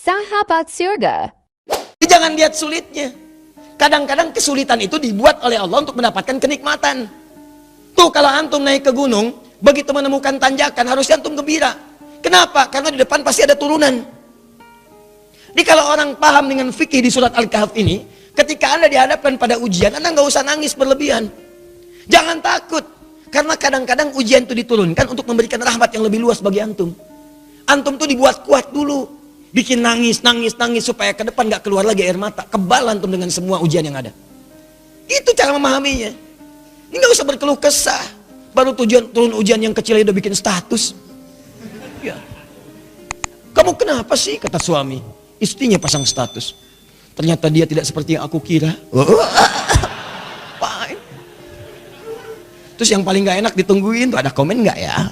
Sahabat surga. Jangan lihat sulitnya. Kadang-kadang kesulitan itu dibuat oleh Allah untuk mendapatkan kenikmatan. Tuh kalau antum naik ke gunung, begitu menemukan tanjakan harusnya antum gembira. Kenapa? Karena di depan pasti ada turunan. Jadi kalau orang paham dengan fikih di surat Al-Kahf ini, ketika Anda dihadapkan pada ujian, Anda nggak usah nangis berlebihan. Jangan takut. Karena kadang-kadang ujian itu diturunkan untuk memberikan rahmat yang lebih luas bagi antum. Antum tuh dibuat kuat dulu. Bikin nangis supaya ke depan gak keluar lagi air mata. Kebal antum dengan semua ujian yang ada. Itu cara memahaminya. Ini gak usah berkeluh kesah. Baru turun ujian yang kecil udah bikin status. Ya. Kamu kenapa sih? Kata suami. Istrinya pasang status. Ternyata dia tidak seperti yang aku kira. Terus yang paling gak enak ditungguin tuh ada komen gak ya?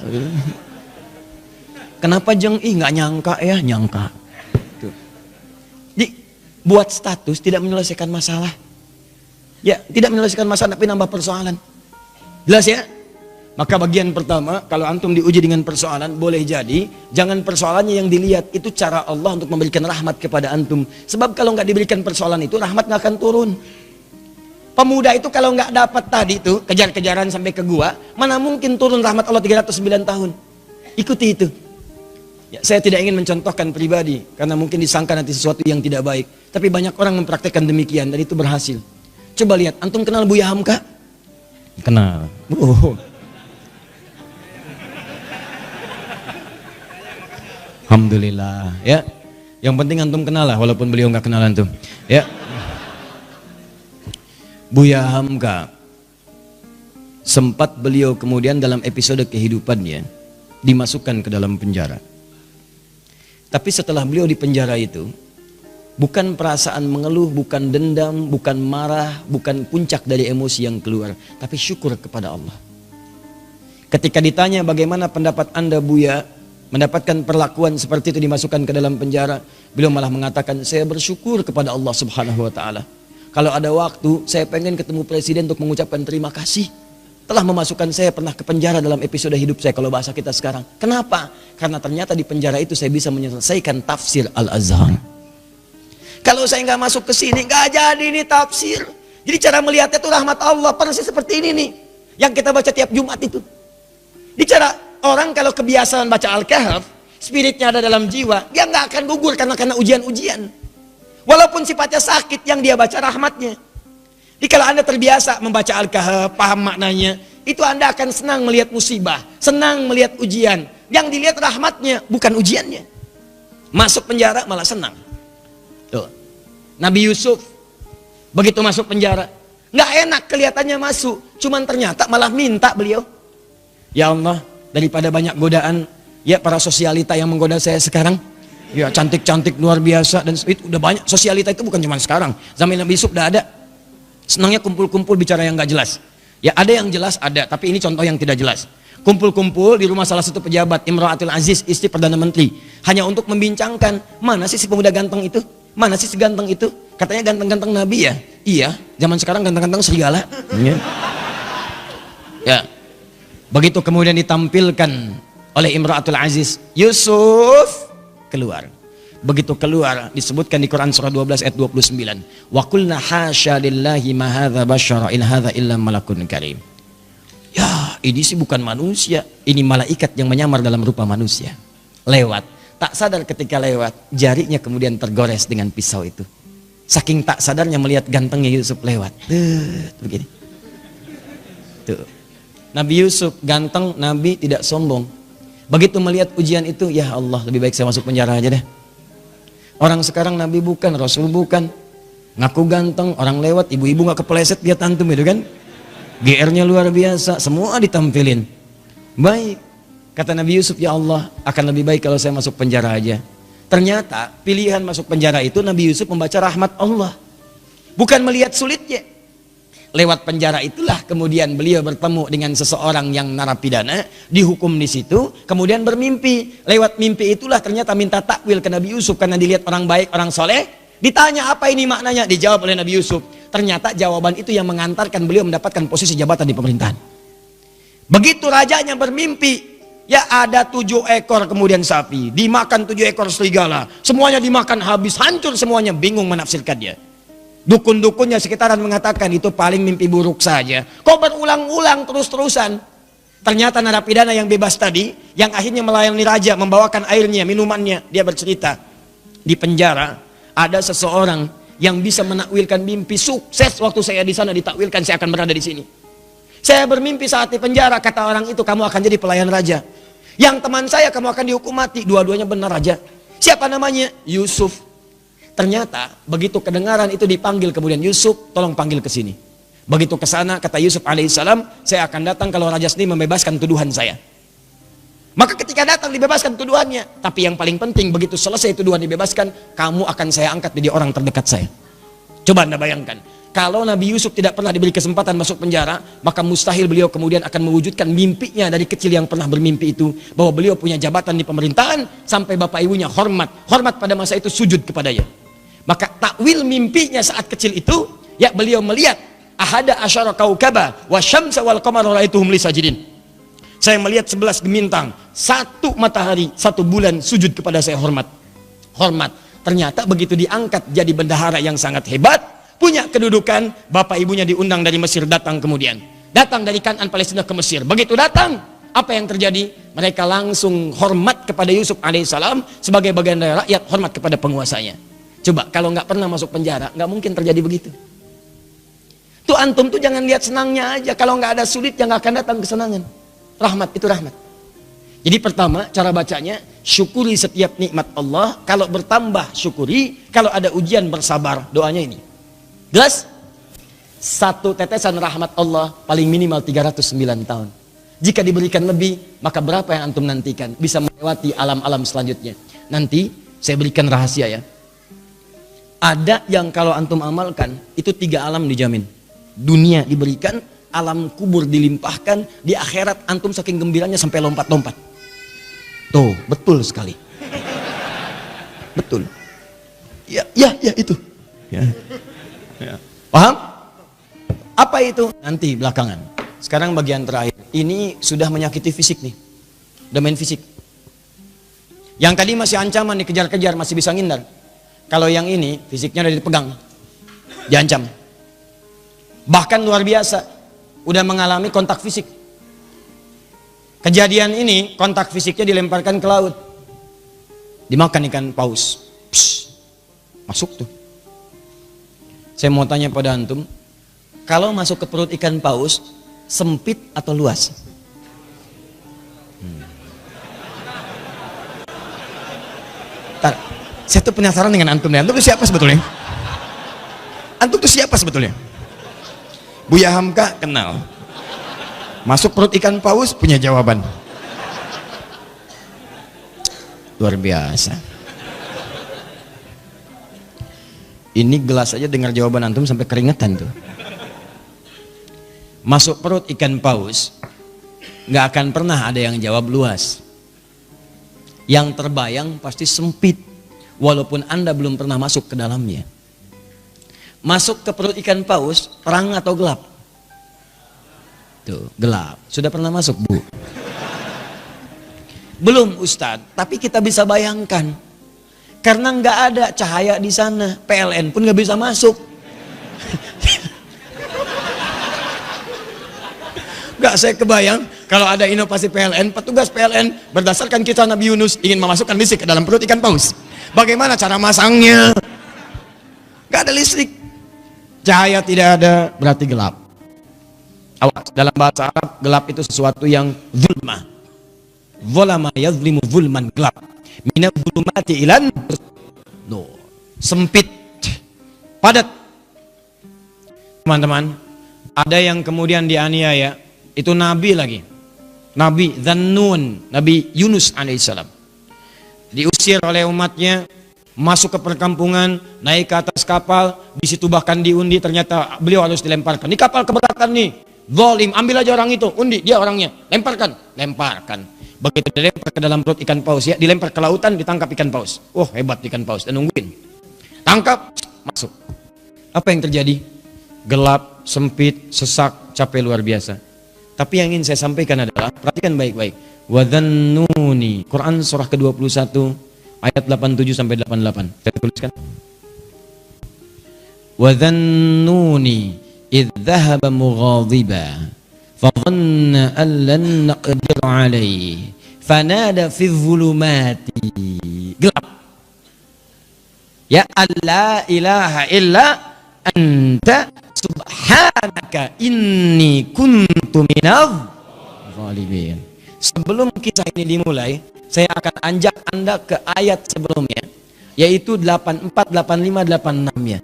Kenapa Jeng? Gak nyangka ya. Nyangka. Jadi buat status tidak menyelesaikan masalah. Ya, tidak menyelesaikan masalah tapi nambah persoalan. Jelas ya? Maka bagian pertama, kalau antum diuji dengan persoalan, boleh jadi jangan persoalannya yang dilihat, itu cara Allah untuk memberikan rahmat kepada antum. Sebab kalau nggak diberikan persoalan itu, rahmat nggak akan turun. Pemuda itu kalau nggak dapat tadi itu, kejar-kejaran sampai ke gua, mana mungkin turun rahmat Allah 309 tahun. Ikuti itu. Ya, saya tidak ingin mencontohkan pribadi karena mungkin disangka nanti sesuatu yang tidak baik. Tapi banyak orang mempraktekkan demikian dan itu berhasil. Coba lihat, antum kenal Buya Hamka? Kenal. Alhamdulillah. Ya, yang penting antum kenal lah, walaupun beliau nggak kenal antum. Ya, Buya Hamka sempat beliau kemudian dalam episode kehidupannya dimasukkan ke dalam penjara. Tapi setelah beliau di penjara itu, bukan perasaan mengeluh, bukan dendam, bukan marah, bukan puncak dari emosi yang keluar, tapi syukur kepada Allah. Ketika ditanya bagaimana pendapat Anda Buya mendapatkan perlakuan seperti itu dimasukkan ke dalam penjara, beliau malah mengatakan, saya bersyukur kepada Allah Subhanahu wa Ta'ala. Kalau ada waktu, saya pengen ketemu presiden untuk mengucapkan terima kasih telah memasukkan saya pernah ke penjara dalam episode hidup saya, kalau bahasa kita sekarang. Kenapa? Karena ternyata di penjara itu saya bisa menyelesaikan tafsir Al-Azhar. Kalau saya nggak masuk ke sini, nggak jadi ini tafsir. Jadi cara melihatnya itu rahmat Allah, persis seperti ini nih, yang kita baca tiap Jumat itu. Di cara orang kalau kebiasaan baca Al-Kahf, spiritnya ada dalam jiwa, dia nggak akan gugur karena ujian-ujian. Walaupun sifatnya sakit, yang dia baca rahmatnya. Jadi kalau Anda terbiasa membaca Al-Kahf, paham maknanya, itu Anda akan senang melihat musibah, senang melihat ujian. Yang dilihat rahmatnya, bukan ujiannya. Masuk penjara malah senang. Tuh. Nabi Yusuf, begitu masuk penjara, nggak enak kelihatannya masuk, cuman ternyata malah minta beliau. Ya Allah, daripada banyak godaan, ya para sosialita yang menggoda saya sekarang, ya cantik-cantik luar biasa, dan itu udah banyak. Sosialita itu bukan cuma sekarang, zaman Nabi Yusuf udah ada. Senangnya kumpul-kumpul bicara yang gak jelas. Ya ada yang jelas ada, tapi ini contoh yang tidak jelas. Kumpul-kumpul di rumah salah satu pejabat, Imra'atul Aziz, istri Perdana Menteri, hanya untuk membincangkan, mana sih si pemuda ganteng itu? Mana sih si ganteng itu? Katanya ganteng-ganteng Nabi ya? Iya, zaman sekarang ganteng-ganteng serigala. Ya. Begitu kemudian ditampilkan oleh Imra'atul Aziz, Yusuf keluar. Begitu keluar, disebutkan di Quran surah 12 ayat 29. Wa qulna hasya lillahi ma hadza basyara in hadza illa malakun karim. Ya, ini sih bukan manusia, ini malaikat yang menyamar dalam rupa manusia. Lewat, tak sadar ketika lewat, jarinya kemudian tergores dengan pisau itu. Saking tak sadarnya melihat gantengnya Yusuf lewat. Begini. Tuh. Nabi Yusuf ganteng, Nabi tidak sombong. Begitu melihat ujian itu, ya Allah, lebih baik saya masuk penjara aja deh. Orang sekarang Nabi bukan, Rasul bukan, ngaku ganteng, orang lewat, ibu-ibu gak kepleset dia tantum itu kan, GR-nya luar biasa, semua ditampilin. Baik, kata Nabi Yusuf, ya Allah, akan lebih baik kalau saya masuk penjara aja. Ternyata pilihan masuk penjara itu Nabi Yusuf membaca rahmat Allah, bukan melihat sulitnya. Lewat penjara itulah kemudian beliau bertemu dengan seseorang yang narapidana, dihukum di situ, kemudian bermimpi. Lewat mimpi itulah ternyata minta takwil ke Nabi Yusuf karena dilihat orang baik, orang soleh. Ditanya apa ini maknanya, dijawab oleh Nabi Yusuf. Ternyata jawaban itu yang mengantarkan beliau mendapatkan posisi jabatan di pemerintahan. Begitu rajanya bermimpi, Ya ada 7 ekor kemudian sapi, dimakan 7 ekor serigala, semuanya dimakan habis, hancur semuanya, bingung menafsirkan dia. Dukun-dukunnya sekitaran mengatakan itu paling mimpi buruk saja. Kok berulang-ulang terus-terusan? Ternyata narapidana yang bebas tadi, yang akhirnya melayani raja, membawakan airnya, minumannya, dia bercerita, di penjara ada seseorang yang bisa menakwilkan mimpi sukses. Waktu saya di sana ditakwilkan saya akan berada di sini. Saya bermimpi saat di penjara, kata orang itu, kamu akan jadi pelayan raja. Yang teman saya, kamu akan dihukum mati. Dua-duanya benar raja. Siapa namanya? Yusuf. Ternyata begitu kedengaran itu dipanggil kemudian, Yusuf tolong panggil ke sini. Begitu ke sana kata Yusuf alaihissalam, saya akan datang kalau raja sendiri membebaskan tuduhan saya. Maka ketika datang dibebaskan tuduhannya, tapi yang paling penting begitu selesai tuduhan dibebaskan, kamu akan saya angkat menjadi orang terdekat saya. Coba Anda bayangkan, kalau Nabi Yusuf tidak pernah diberi kesempatan masuk penjara, maka mustahil beliau kemudian akan mewujudkan mimpinya dari kecil yang pernah bermimpi itu, bahwa beliau punya jabatan di pemerintahan sampai bapak ibunya hormat pada masa itu sujud kepadanya. Maka takwil mimpinya saat kecil itu, ya beliau melihat ahada asyara kaukaba wa syamsa wal qamara ra'aituhum li sajidin. Saya melihat 11 gemintang, 1 matahari, 1 bulan sujud kepada saya, hormat. Ternyata begitu diangkat jadi bendahara yang sangat hebat, punya kedudukan, bapak ibunya diundang dari Mesir datang kemudian. Datang dari Kanaan Palestina ke Mesir. Begitu datang, apa yang terjadi? Mereka langsung hormat kepada Yusuf alaihissalam sebagai bagian dari rakyat, hormat kepada penguasanya. Coba kalau nggak pernah masuk penjara, nggak mungkin terjadi begitu. Tuh antum tuh jangan lihat senangnya aja. Kalau nggak ada sulit, yang nggak akan datang kesenangan. Rahmat itu rahmat. Jadi pertama cara bacanya, syukuri setiap nikmat Allah. Kalau bertambah syukuri, kalau ada ujian bersabar. Doanya ini. Jelas? 1 tetesan rahmat Allah paling minimal 309 tahun. Jika diberikan lebih, maka berapa yang antum nantikan? Bisa melewati alam-alam selanjutnya. Nanti saya berikan rahasia ya. Ada yang kalau antum amalkan, itu 3 alam dijamin. Dunia diberikan, alam kubur dilimpahkan, di akhirat antum saking gembiranya sampai lompat-lompat. Tuh, betul sekali. Betul. Ya itu. Ya. Paham? Apa itu? Nanti belakangan. Sekarang bagian terakhir. Ini sudah menyakiti fisik nih. Udah main fisik. Yang tadi masih ancaman, dikejar-kejar, masih bisa ngindar. Kalau yang ini fisiknya udah dipegang, diancam. Bahkan luar biasa, udah mengalami kontak fisik. Kejadian ini kontak fisiknya dilemparkan ke laut, dimakan ikan paus. Psh, masuk tuh. Saya mau tanya pada antum, kalau masuk ke perut ikan paus, sempit atau luas? Saya tuh penasaran dengan antum nih. Antum tuh siapa sebetulnya? Antum tuh siapa sebetulnya? Buya Hamka kenal. Masuk perut ikan paus punya jawaban. Luar biasa. Ini gelas aja dengar jawaban antum sampai keringetan tuh. Masuk perut ikan paus, nggak akan pernah ada yang jawab luas. Yang terbayang pasti sempit. Walaupun Anda belum pernah masuk ke dalamnya. Masuk ke perut ikan paus, terang atau gelap? Tuh, gelap. Sudah pernah masuk, Bu? Belum, Ustadz. Tapi kita bisa bayangkan. Karena nggak ada cahaya di sana. PLN pun nggak bisa masuk. Nggak, saya kebayang. Kalau ada inovasi PLN, petugas PLN berdasarkan kisah Nabi Yunus ingin memasukkan listrik ke dalam perut ikan paus. Bagaimana cara masangnya? Gak ada listrik, cahaya tidak ada, berarti gelap. Awas, dalam bahasa Arab gelap itu sesuatu yang zulmah. Zulama yazlimu zulman, gelap. Minaz zulumati ilan nur. Sempit, padat. Teman-teman, ada yang kemudian dianiaya, itu nabi lagi. Nabi Dzannun, Nabi Yunus alaihissalam. Diusir oleh umatnya, masuk ke perkampungan, naik ke atas kapal, di situ bahkan diundi, ternyata beliau harus dilemparkan. Di kapal keberatan nih, zalim, ambil aja orang itu, undi, dia orangnya, lemparkan. Begitu dilempar ke dalam perut ikan paus, ya, dilempar ke lautan, ditangkap ikan paus. Oh, hebat ikan paus, dan nungguin. Tangkap, masuk. Apa yang terjadi? Gelap, sempit, sesak, capek luar biasa. Tapi yang ingin saya sampaikan adalah, perhatikan baik-baik. Wa dhannuni. Quran surah ke-21 ayat 87 sampai 88. Saya tuliskan. Wa dhannuni idh dhahaba mughadiba fa dhanna an lan naqdir alayhi fanada fi dhulumati. Gelap. Ya alla ilaha illa anta subhanaka inni kuntu minadh zalimin. Sebelum kisah ini dimulai, saya akan ajak Anda ke ayat sebelumnya, yaitu 84, 85, 86-nya.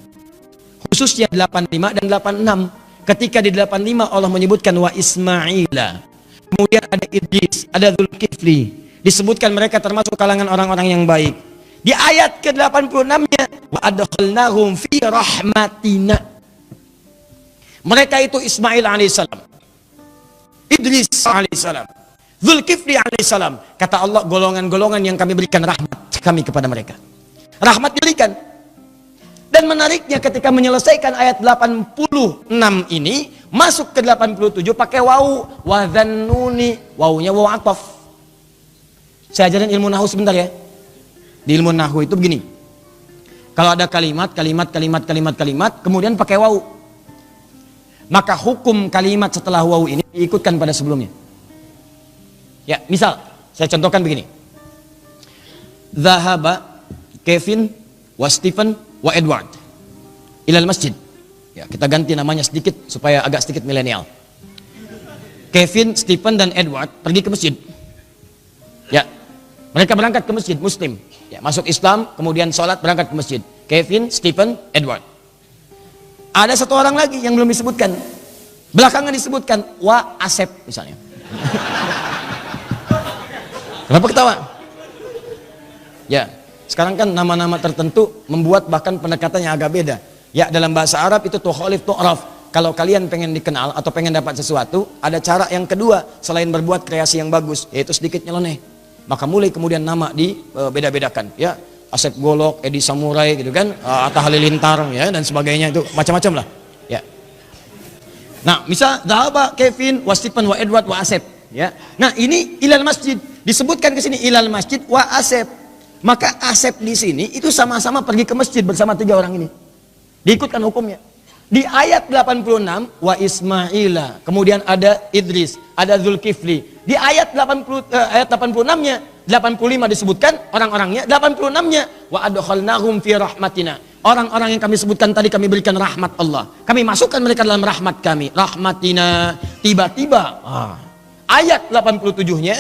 Khususnya 85 dan 86. Ketika di 85 Allah menyebutkan wa Ismaila, kemudian ada Idris, ada Zulkifli, disebutkan mereka termasuk kalangan orang-orang yang baik. Di ayat ke-86-nya, wa adkhalnahum fi rahmatina. Mereka itu Ismail alaihissalam, Idris alaihissalam, Zulkifli alaihissalam. Kata Allah, golongan-golongan yang kami berikan rahmat kami kepada mereka. Rahmat diberikan. Dan menariknya ketika menyelesaikan ayat 86 ini, masuk ke 87 pakai wawu, wa dhannuni, wawunya wawu ataf. Saya ajarin ilmu nahwu sebentar ya. Di ilmu nahwu itu begini. Kalau ada kalimat, kemudian pakai wawu, maka hukum kalimat setelah wawu ini diikutkan pada sebelumnya. Ya, misal saya contohkan begini. Zahaba Kevin wa Stephen wa Edward ilal masjid. Ya, kita ganti namanya sedikit supaya agak sedikit milenial. Kevin, Stephen dan Edward pergi ke masjid. Ya. Mereka berangkat ke masjid Muslim. Ya, masuk Islam, kemudian sholat, berangkat ke masjid. Kevin, Stephen, Edward. Ada satu orang lagi yang belum disebutkan. Belakangan disebutkan wa Asep misalnya. Kenapa ketawa? Ya, sekarang kan nama-nama tertentu membuat bahkan pendekatannya agak beda. Ya, dalam bahasa Arab itu tukhalif tu'raf. Kalau kalian pengen dikenal atau pengen dapat sesuatu, ada cara yang kedua selain berbuat kreasi yang bagus, yaitu sedikit nyeleneh. Maka mulai kemudian nama di beda-bedakan. Ya, Asep Golok, Edi Samurai gitu kan, Atta Halilintar ya dan sebagainya, itu macam-macam lah. Ya. Nah, misal Dhahaba Kevin wa Stephen wa Edward wa Asep. Ya. Nah, ini ilal masjid. Disebutkan ke sini ilal masjid wa Asep. Maka Asep di sini itu sama-sama pergi ke masjid bersama tiga orang ini. Diikutkan hukumnya. Di ayat 86 wa Ismaila, kemudian ada Idris, ada Zulkifli. Di ayat 86-nya, 85 disebutkan orang-orangnya, 86-nya wa adkhalnahum fi rahmatina. Orang-orang yang kami sebutkan tadi kami berikan rahmat Allah. Kami masukkan mereka dalam rahmat kami. Rahmatina. Tiba-tiba ayat 87-nya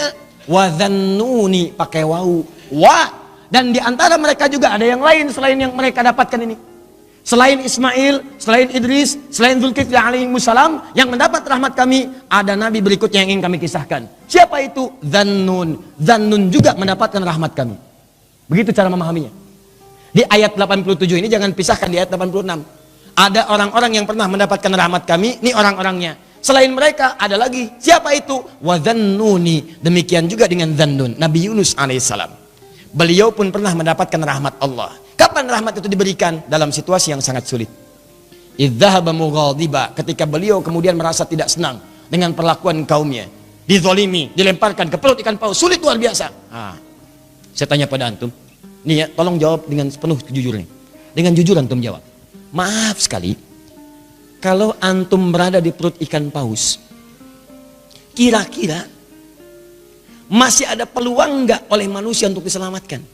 wa dhannuni pakai wawu. Wa, dan di antara mereka juga ada yang lain selain yang mereka dapatkan ini. Selain Ismail, selain Idris, selain Zulkifli alaihissalam yang mendapat rahmat kami, ada nabi berikutnya yang ingin kami kisahkan. Siapa itu? Dhannun. Dhannun juga mendapatkan rahmat kami. Begitu cara memahaminya. Di ayat 87 ini jangan pisahkan di ayat 86. Ada orang-orang yang pernah mendapatkan rahmat kami, ini orang-orangnya. Selain mereka ada lagi. Siapa itu? Wa dhannuni. Demikian juga dengan Dhannun, Nabi Yunus alaihissalam. Beliau pun pernah mendapatkan rahmat Allah. Kapan rahmat itu diberikan? Dalam situasi yang sangat sulit. Idzahaba mughadiba, ketika beliau kemudian merasa tidak senang dengan perlakuan kaumnya, dizolimi, dilemparkan ke perut ikan paus, sulit luar biasa. Saya tanya pada antum, nih ya, tolong jawab dengan penuh kejujuran. Dengan jujur antum jawab. Maaf sekali, kalau antum berada di perut ikan paus, kira-kira masih ada peluang nggak oleh manusia untuk diselamatkan?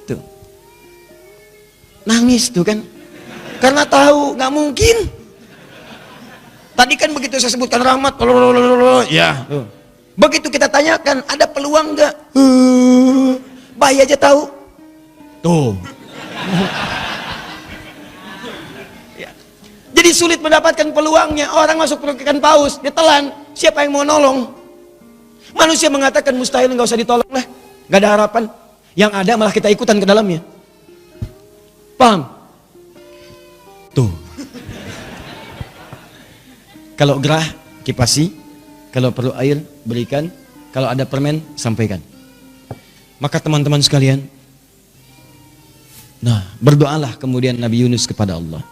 Tuh. Nangis tuh kan, karena tahu nggak mungkin. Tadi kan begitu saya sebutkan rahmat, ya. Begitu kita tanyakan ada peluang nggak? Bayi aja tahu. Tuh. Ya. Jadi sulit mendapatkan peluangnya. Orang masuk perut ikan paus, ditelan. Siapa yang mau nolong? Manusia mengatakan mustahil, nggak usah ditolong lah, nggak ada harapan. Yang ada malah kita ikutan ke dalamnya. Paham? Tuh. Kalau gerah, kipasi. Kalau perlu air, berikan. Kalau ada permen, sampaikan. Maka teman-teman sekalian, nah, berdoalah kemudian Nabi Yunus kepada Allah.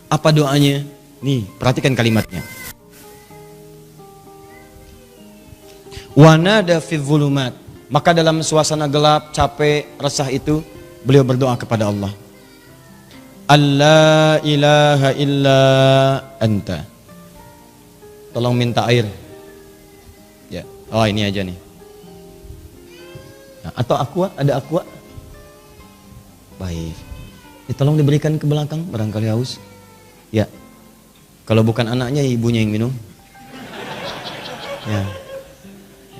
Apa doanya? Nih, perhatikan kalimatnya. Wa nada fi dzulumat. Maka dalam suasana gelap, capek, resah itu beliau berdoa kepada Allah. Allah ilaha illa anta. Tolong minta air. Ya. Oh, ini aja nih. Nah, atau aqua, ada aqua? Baik. Tolong diberikan ke belakang, barangkali haus. Ya. Kalau bukan anaknya, ibunya yang minum. Ya.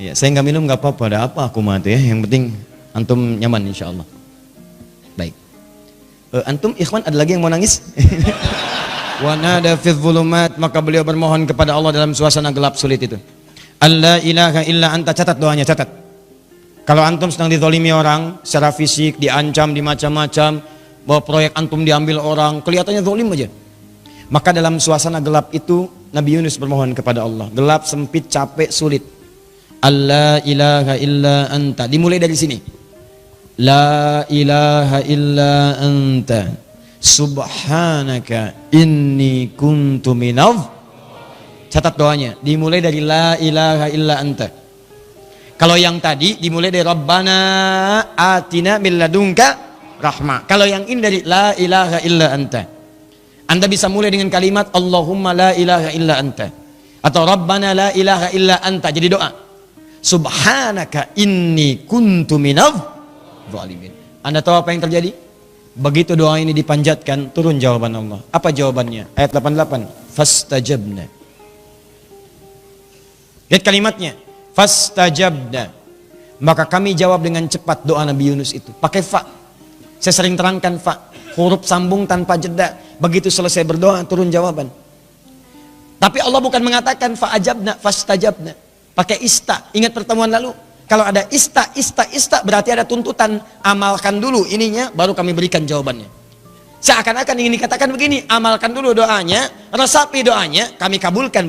Ya, saya nggak minum nggak apa-apa, ada apa aku mati ya. Yang penting antum nyaman insya Allah. Baik. Antum ikhwan ada lagi yang mau nangis? Wa nada fi dzulumat, maka beliau bermohon kepada Allah dalam suasana gelap sulit itu. Allah ilaha illa anta, catat doanya, catat. Kalau antum sedang dizalimi orang secara fisik, diancam, dimacam-macam, bahwa proyek antum diambil orang, kelihatannya zalim aja. Maka dalam suasana gelap itu Nabi Yunus bermohon kepada Allah. Gelap, sempit, capek, sulit. Allah ilaha illa anta. Dimulai dari sini. La ilaha illa anta. Subhanaka inni kuntu minadh. Catat doanya. Dimulai dari la ilaha illa anta. Kalau yang tadi dimulai dari Rabbana atina min ladunka rahmah. Kalau yang ini dari la ilaha illa anta. Anda bisa mulai dengan kalimat Allahumma la ilaha illa anta. Atau Rabbana la ilaha illa anta. Jadi doa. Subhanaka inni kuntu minadh zalimin. Anda tahu apa yang terjadi? Begitu doa ini dipanjatkan, turun jawaban Allah. Apa jawabannya? Ayat 88. Fastajabna. Lihat kalimatnya. Fastajabna. Maka kami jawab dengan cepat doa Nabi Yunus itu. Pakai fa. Saya sering terangkan fa. Huruf sambung tanpa jeda. Begitu selesai berdoa, turun jawaban. Tapi Allah bukan mengatakan fa'ajabna, fastajabna. Pakai ista. Ingat pertemuan lalu? Kalau ada ista berarti ada tuntutan. Amalkan dulu ininya, baru kami berikan jawabannya. Seakan-akan ingin dikatakan begini, amalkan dulu doanya, resapi doanya, kami kabulkan.